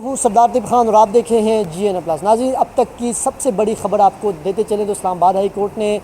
وہ سردار طیب خان اور آپ دیکھ رہے ہیں GN+۔ ناظرین، اب تک کی سب سے بڑی خبر آپ کو دیتے چلیں تو اسلام آباد ہائی کورٹ نے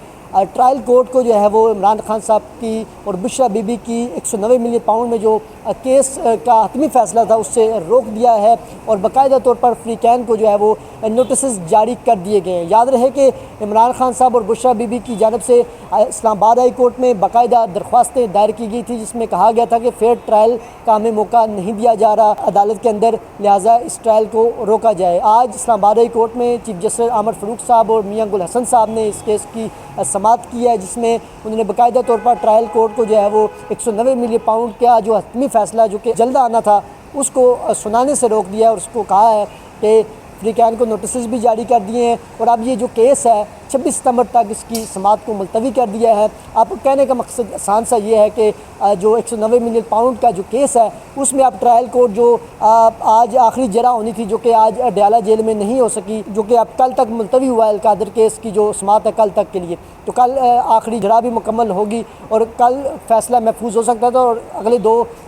ٹرائل کورٹ کو جو ہے وہ عمران خان صاحب کی اور بشرا بی بی کی 190 ملین پاؤنڈ میں جو کیس کا حتمی فیصلہ تھا اس سے روک دیا ہے، اور باقاعدہ طور پر فریقین کو جو ہے وہ نوٹسز جاری کر دیے گئے ہیں۔ یاد رہے کہ عمران خان صاحب اور بشرا بی بی کی جانب سے اسلام آباد ہائی کورٹ میں باقاعدہ درخواستیں دائر کی گئی تھی، جس میں کہا گیا تھا کہ فیئر ٹرائل کا ہمیں موقع نہیں دیا جا رہا عدالت کے اندر، لہٰذا اس ٹرائل کو روکا جائے۔ آج اسلام آباد ہائی کورٹ میں چیف جسٹس عامر فاروق صاحب اور میاں گل حسن صاحب نے اس کیس کی سماعت کی ہے، جس میں انہوں نے باقاعدہ طور پر ٹرائل کورٹ کو جو ہے وہ 190 ملین پاؤنڈ کا جو حتمی فیصلہ جو کہ جلد آنا تھا اس کو سنانے سے روک دیا ہے، اور اس کو کہا ہے کہ فریقین کو نوٹسز بھی جاری کر دیے ہیں، اور اب یہ جو کیس ہے 26 ستمبر تک اس کی سماعت کو ملتوی کر دیا ہے۔ آپ کو کہنے کا مقصد آسان سا یہ ہے کہ جو 190 ملین پاؤنڈ کا جو کیس ہے اس میں اب ٹرائل کورٹ جو آج آخری جرا ہونی تھی، جو کہ آج اڈیالہ جیل میں نہیں ہو سکی، جو کہ اب کل تک ملتوی ہوا ہے القادر کیس کی جو سماعت ہے کل تک کے لیے، تو کل آخری جرا بھی مکمل ہوگی اور کل فیصلہ محفوظ ہو سکتا تھا، اور اگلے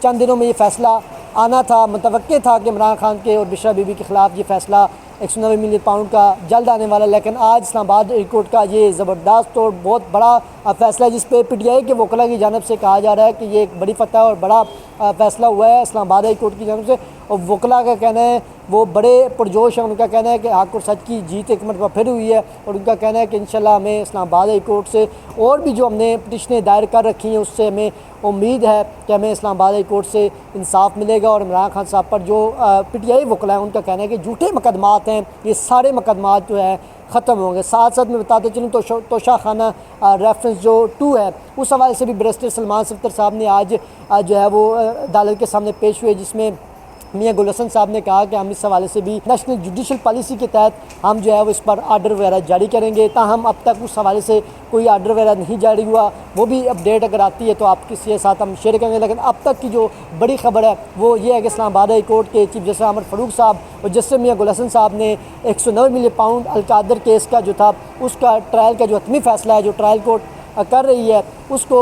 چند دنوں میں یہ فیصلہ آنا تھا۔ متوقع تھا کہ عمران خان کے اور بشرا بی بی کے خلاف یہ فیصلہ 190 ملین پاؤنڈ کا جلد آنے والا، لیکن آج اسلام آباد ہائی کورٹ کا یہ زبردست اور بہت بڑا فیصلہ ہے، جس پہ PTI کے وکلاء کی جانب سے کہا جا رہا ہے کہ یہ ایک بڑی فتح اور بڑا فیصلہ ہوا ہے اسلام آباد ہائی کورٹ کی جانب سے، اور وکلاء کا کہنا ہے وہ بڑے پرجوش ہیں۔ ان کا کہنا ہے کہ حق اور سچ کی جیت ایک مرتبہ پھر ہوئی ہے، اور ان کا کہنا ہے کہ انشاءاللہ ہمیں اسلام آباد ہائی کورٹ سے اور بھی جو ہم نے پٹیشنیں دائر کر رکھی ہیں اس سے ہمیں امید ہے کہ ہمیں اسلام آباد ہائی کورٹ سے انصاف ملے گا، اور عمران خان صاحب پر جو PTI وکلاء ہیں ان کا کہنا ہے کہ جھوٹے مقدمات ہیں، یہ سارے مقدمات جو ہے ختم ہوں گے۔ ساتھ ساتھ میں بتاتے چلوں توشہ خانہ ریفرنس جو 2 ہے اس حوالے سے بھی بیرسٹر سلمان صفدر صاحب نے آج جو ہے وہ عدالت کے سامنے پیش ہوئے، جس میں میاں گل حسن صاحب نے کہا کہ ہم اس حوالے سے بھی نیشنل جوڈیشل پالیسی کے تحت ہم جو ہے وہ اس پر آرڈر وغیرہ جاری کریں گے، تاہم اب تک اس حوالے سے کوئی آرڈر وغیرہ نہیں جاری ہوا، وہ بھی اپڈیٹ اگر آتی ہے تو آپ کے ساتھ ہم شیئر کریں گے۔ لیکن اب تک کی جو بڑی خبر ہے وہ یہ ہے کہ اسلام آباد ہائی کورٹ کے چیف جسٹس عامر فاروق صاحب اور جسٹس میاں گل حسن صاحب نے 190 ملین پاؤنڈ القادر کیس کا جو تھا اس کا ٹرائل کا جو حتمی فیصلہ ہے جو ٹرائل کورٹ کر رہی ہے اس کو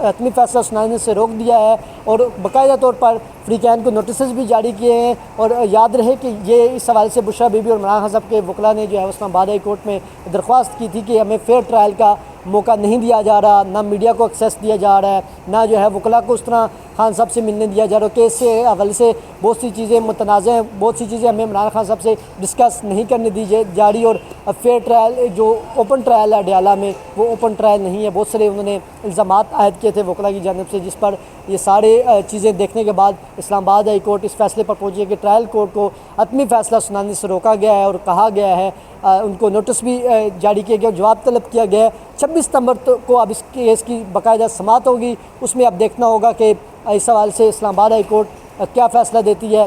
حتمی فیصلہ سنانے سے روک دیا ہے، اور باقاعدہ طور پر فریقین کو نوٹسز بھی جاری کیے ہیں۔ اور یاد رہے کہ یہ اس حوالے سے بشرا بی بی اور عمران خان صاحب کے وکلاء نے جو ہے اسلام آباد ہائی کورٹ میں درخواست کی تھی کہ ہمیں فیئر ٹرائل کا موقع نہیں دیا جا رہا، نہ میڈیا کو ایکسیس دیا جا رہا ہے، نہ جو ہے وکلاء کو اس طرح خان صاحب سے ملنے دیا جا رہا، کہ اس سے حوالے سے بہت سی چیزیں متنازع ہیں، بہت سی چیزیں ہمیں عمران خان صاحب سے ڈسکس نہیں کرنے دی جا رہی، اور فیئر ٹرائل جو اوپن ٹرائل ہے اڈیالہ میں وہ اوپن ٹرائل نہیں ہے۔ بہت سارے انہوں نے الزامات عائد کیے تھے وکلاء کی جانب سے، جس پر یہ سارے چیزیں دیکھنے کے بعد اسلام آباد ہائی کورٹ اس فیصلے پر پہنچی ہے کہ ٹرائل کورٹ کو حتمی فیصلہ سنانے سے روکا گیا ہے، اور کہا گیا ہے ان کو نوٹس بھی جاری کیا گیا اور جواب طلب کیا گیا ہے۔ 26 ستمبر کو اب اس کیس کی باقاعدہ سماعت ہوگی، اس میں اب دیکھنا ہوگا کہ اس حوالے سے اسلام آباد ہائی کورٹ کیا فیصلہ دیتی ہے۔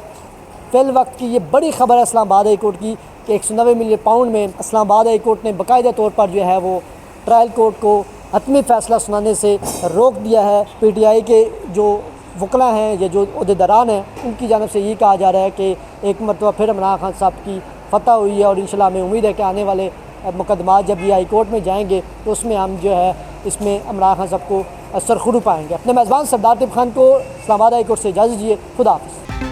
فی الوقت کی یہ بڑی خبر ہے اسلام آباد ہائی کورٹ کی کہ 190 ملین پاؤنڈ میں اسلام آباد ہائی کورٹ نے باقاعدہ طور پر جو ہے وہ ٹرائل کورٹ کو حتمی فیصلہ سنانے سے روک دیا ہے۔ PTI کے جو وکلاء ہیں یا جو عہدیداران ہیں ان کی جانب سے یہ کہا جا رہا ہے کہ ایک مرتبہ پھر عمران خان صاحب کی فتح ہوئی ہے، اور انشاءاللہ ہمیں امید ہے کہ آنے والے مقدمات جب یہ ہائی کورٹ میں جائیں گے تو اس میں ہم جو ہے اس میں عمران خان صاحب کو سرخرو پائیں گے۔ اپنے میزبان سردار طیب خان کو اسلام آباد ہائی کورٹ سے اجازت دیجیے۔ خدا حافظ۔